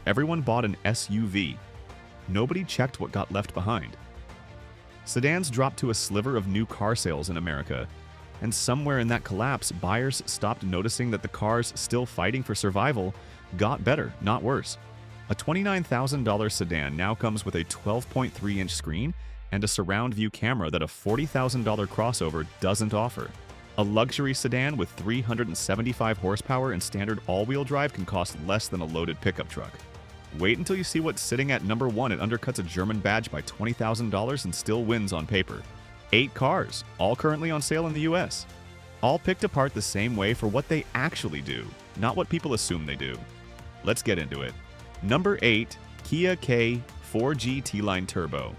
everyone bought an SUV. Nobody checked what got left behind. Sedans dropped to a sliver of new car sales in America, and somewhere in that collapse, buyers stopped noticing that the cars still fighting for survival got better, not worse. A $29,000 sedan now comes with a 12.3-inch screen and a surround view camera that a $40,000 crossover doesn't offer. A luxury sedan with 375 horsepower and standard all-wheel drive can cost less than a loaded pickup truck. Wait until you see what's sitting at number 1 and undercuts a German badge by $20,000 and still wins on paper. 8 cars, all currently on sale in the US. All picked apart the same way for what they actually do, not what people assume they do. Let's get into it. Number 8, Kia K4 T-Line Turbo.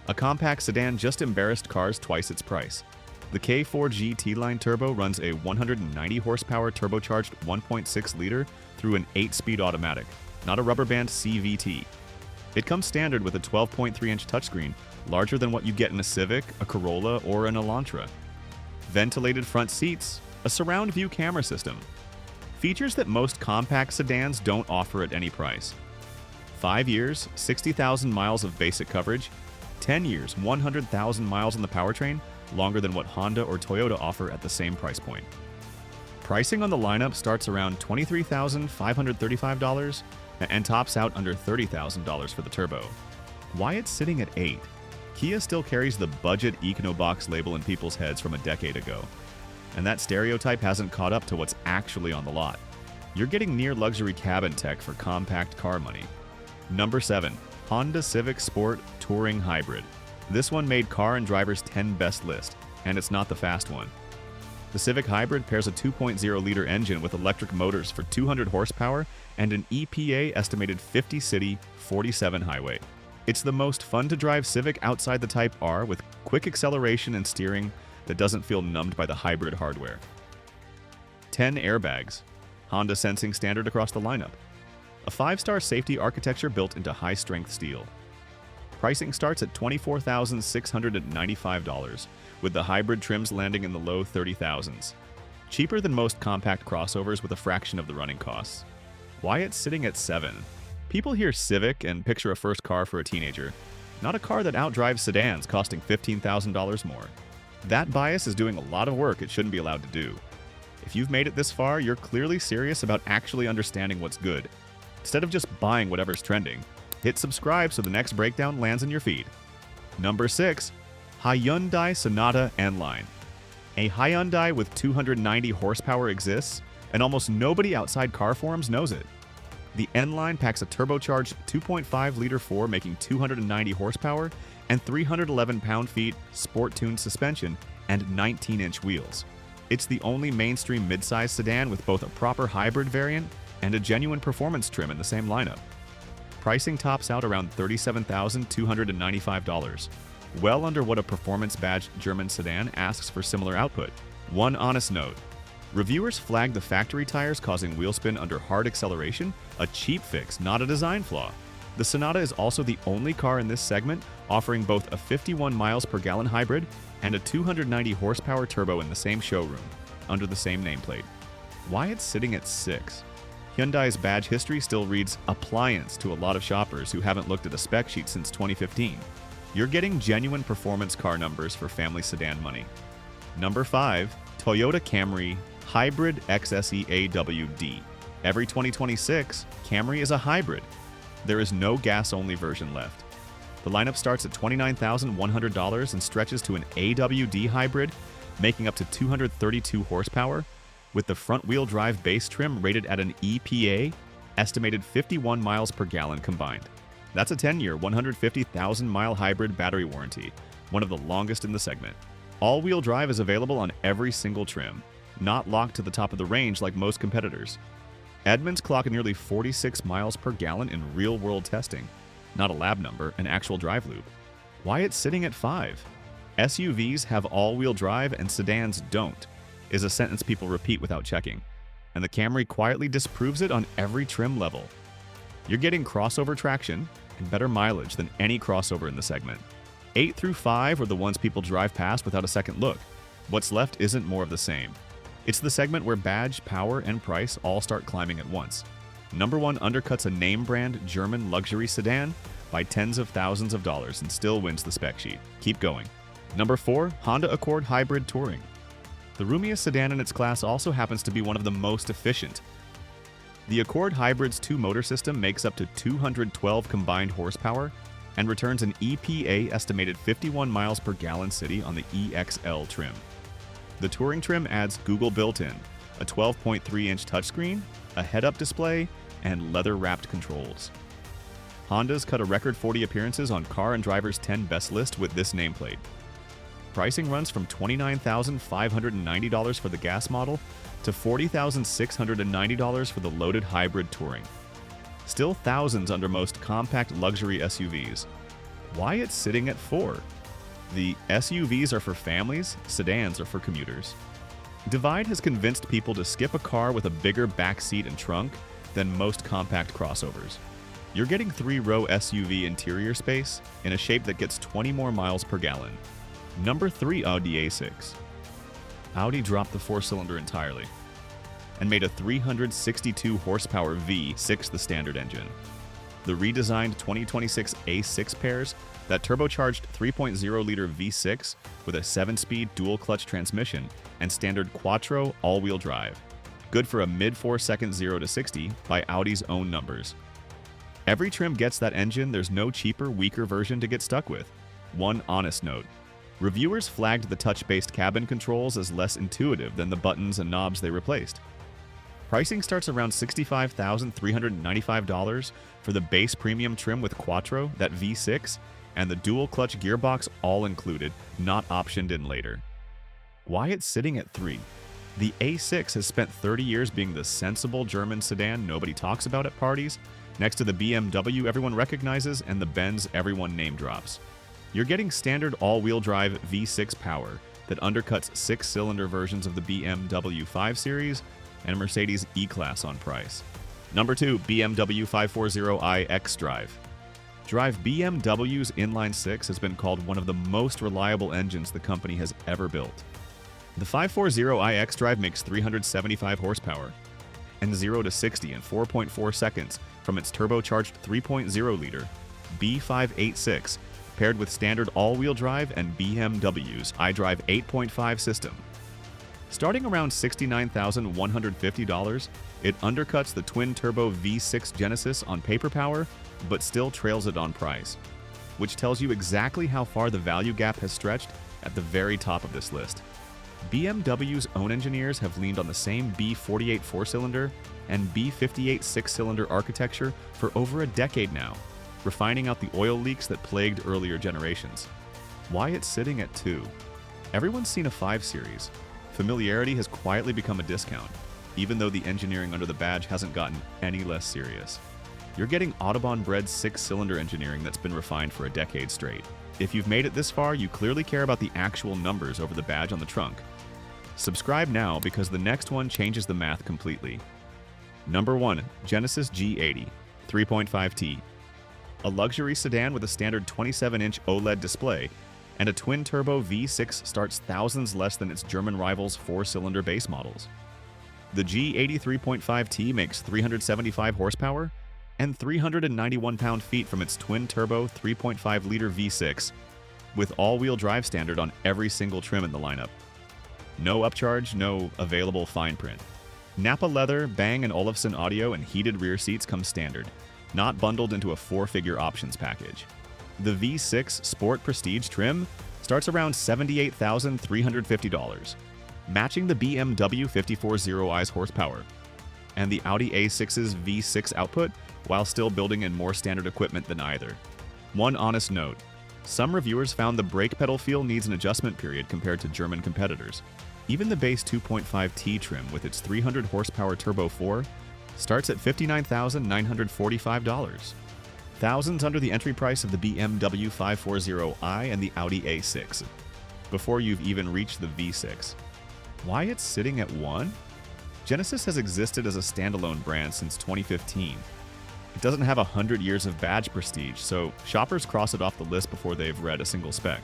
A compact sedan just embarrassed cars twice its price. The K4 T-Line Turbo runs a 190 horsepower turbocharged 1.6-liter through an 8-speed automatic, not a rubber band CVT. It comes standard with a 12.3-inch touchscreen, larger than what you get in a Civic, a Corolla, or an Elantra. Ventilated front seats, a surround view camera system. Features that most compact sedans don't offer at any price. 5 years, 60,000 miles of basic coverage. 10 years, 100,000 miles on the powertrain, longer than what Honda or Toyota offer at the same price point. Pricing on the lineup starts around $23,535 and tops out under $30,000 for the Turbo. Why it's sitting at 8? Kia still carries the budget Econobox label in people's heads from a decade ago, and that stereotype hasn't caught up to what's actually on the lot. You're getting near luxury cabin tech for compact car money. Number 7. Honda Civic Sport Touring Hybrid. This one made Car and Driver's 10 Best list, and it's not the fast one. The Civic Hybrid pairs a 2.0-liter engine with electric motors for 200 horsepower and an EPA estimated 50 city, 47 highway. It's the most fun-to-drive Civic outside the Type R with quick acceleration and steering that doesn't feel numbed by the hybrid hardware. 10 airbags. Honda sensing standard across the lineup. A 5-star safety architecture built into high-strength steel. Pricing starts at $24,695, with the hybrid trims landing in the low 30,000s. Cheaper than most compact crossovers with a fraction of the running costs. Why it's sitting at 7? People hear Civic and picture a first car for a teenager, not a car that outdrives sedans costing $15,000 more. That bias is doing a lot of work it shouldn't be allowed to do. If you've made it this far, you're clearly serious about actually understanding what's good. Instead of just buying whatever's trending, hit subscribe so the next breakdown lands in your feed. Number 6. Hyundai Sonata N Line. A Hyundai with 290 horsepower exists, and almost nobody outside car forums knows it. The N Line packs a turbocharged 2.5-liter 4 making 290 horsepower and 311 pound-feet sport-tuned suspension and 19-inch wheels. It's the only mainstream midsize sedan with both a proper hybrid variant and a genuine performance trim in the same lineup. Pricing tops out around $37,295, well under what a performance-badged German sedan asks for similar output. One honest note. Reviewers flagged the factory tires causing wheel spin under hard acceleration, a cheap fix, not a design flaw. The Sonata is also the only car in this segment offering both a 51 miles per gallon hybrid and a 290 horsepower turbo in the same showroom, under the same nameplate. Why it's sitting at 6? Hyundai's badge history still reads appliance to a lot of shoppers who haven't looked at a spec sheet since 2015. You're getting genuine performance car numbers for family sedan money. Number 5. Toyota Camry Hybrid XSE AWD. Every 2026, Camry is a hybrid. There is no gas-only version left. The lineup starts at $29,100 and stretches to an AWD hybrid, making up to 232 horsepower, with the front-wheel drive base trim rated at an EPA, estimated 51 miles per gallon combined. That's a 10-year, 150,000-mile hybrid battery warranty, one of the longest in the segment. All-wheel drive is available on every single trim, not locked to the top of the range like most competitors. Edmunds clock nearly 46 miles per gallon in real-world testing, not a lab number, an actual drive loop. Why it's sitting at 5? SUVs have all-wheel drive and sedans don't, is a sentence people repeat without checking, and the Camry quietly disproves it on every trim level. You're getting crossover traction and better mileage than any crossover in the segment. 8 through 5 are the ones people drive past without a second look. What's left isn't more of the same. It's the segment where badge, power, and price all start climbing at once. Number 1 undercuts a name brand German luxury sedan by tens of thousands of dollars and still wins the spec sheet. Keep going. Number 4, Honda Accord Hybrid Touring. The roomiest sedan in its class also happens to be one of the most efficient. The Accord Hybrid's 2-motor system makes up to 212 combined horsepower and returns an EPA estimated 51 miles per gallon city on the EXL trim. The Touring trim adds Google built-in, a 12.3-inch touchscreen, a head-up display, and leather-wrapped controls. Honda's cut a record 40 appearances on Car and Driver's 10 Best list with this nameplate. Pricing runs from $29,590 for the gas model to $40,690 for the loaded hybrid Touring. Still thousands under most compact luxury SUVs. Why it's sitting at 4? The SUVs are for families, sedans are for commuters. Divide has convinced people to skip a car with a bigger back seat and trunk than most compact crossovers. You're getting 3-row SUV interior space in a shape that gets 20 more miles per gallon. Number 3 Audi A6. Audi dropped the 4-cylinder entirely and made a 362 horsepower V6 the standard engine. The redesigned 2026 A6 pairs that turbocharged 3.0-liter V6 with a 7-speed dual-clutch transmission and standard Quattro all-wheel drive. Good for a mid-4-second 0 to 60 by Audi's own numbers. Every trim gets that engine, there's no cheaper, weaker version to get stuck with. One honest note. Reviewers flagged the touch-based cabin controls as less intuitive than the buttons and knobs they replaced. Pricing starts around $65,395 for the base premium trim with Quattro, that V6, and the dual-clutch gearbox all included, not optioned in later. Why it's sitting at 3? The A6 has spent 30 years being the sensible German sedan nobody talks about at parties, next to the BMW everyone recognizes and the Benz everyone name drops. You're getting standard all-wheel drive V6 power that undercuts 6-cylinder versions of the BMW 5 Series and Mercedes E-Class on price. Number 2, BMW 540i xDrive. Drive BMW's Inline 6 has been called one of the most reliable engines the company has ever built. The 540i xDrive makes 375 horsepower and 0 to 60 in 4.4 seconds from its turbocharged 3.0-liter B586 paired with standard all-wheel drive and BMW's iDrive 8.5 system. Starting around $69,150, it undercuts the twin-turbo V6 Genesis on paper power, but still trails it on price, which tells you exactly how far the value gap has stretched at the very top of this list. BMW's own engineers have leaned on the same B48 4-cylinder and B58 6-cylinder architecture for over a decade now, refining out the oil leaks that plagued earlier generations. Why it's sitting at 2? Everyone's seen a 5 Series. Familiarity has quietly become a discount, even though the engineering under the badge hasn't gotten any less serious. You're getting Autobahn-bred 6-cylinder engineering that's been refined for a decade straight. If you've made it this far, you clearly care about the actual numbers over the badge on the trunk. Subscribe now because the next one changes the math completely. Number 1, Genesis G80, 3.5T. A luxury sedan with a standard 27-inch OLED display and a twin-turbo V6 starts thousands less than its German rivals' 4-cylinder base models. The G80 3.5T makes 375 horsepower and 391 pound-feet from its twin-turbo 3.5-liter V6 with all-wheel drive standard on every single trim in the lineup. No upcharge, no available fine print. Nappa leather, Bang & Olufsen audio, and heated rear seats come standard, not bundled into a 4-figure options package. The V6 Sport Prestige trim starts around $78,350, matching the BMW 540i's horsepower, and the Audi A6's V6 output while still building in more standard equipment than either. One honest note, some reviewers found the brake pedal feel needs an adjustment period compared to German competitors. Even the base 2.5T trim with its 300 horsepower Turbo 4 starts at $59,945. Thousands under the entry price of the BMW 540i and the Audi A6, before you've even reached the V6. Why it's sitting at 1? Genesis has existed as a standalone brand since 2015. It doesn't have 100 years of badge prestige, so shoppers cross it off the list before they've read a single spec.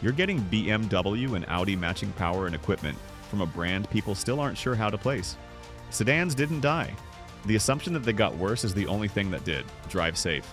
You're getting BMW and Audi matching power and equipment from a brand people still aren't sure how to place. Sedans didn't die. The assumption that they got worse is the only thing that did. Drive safe.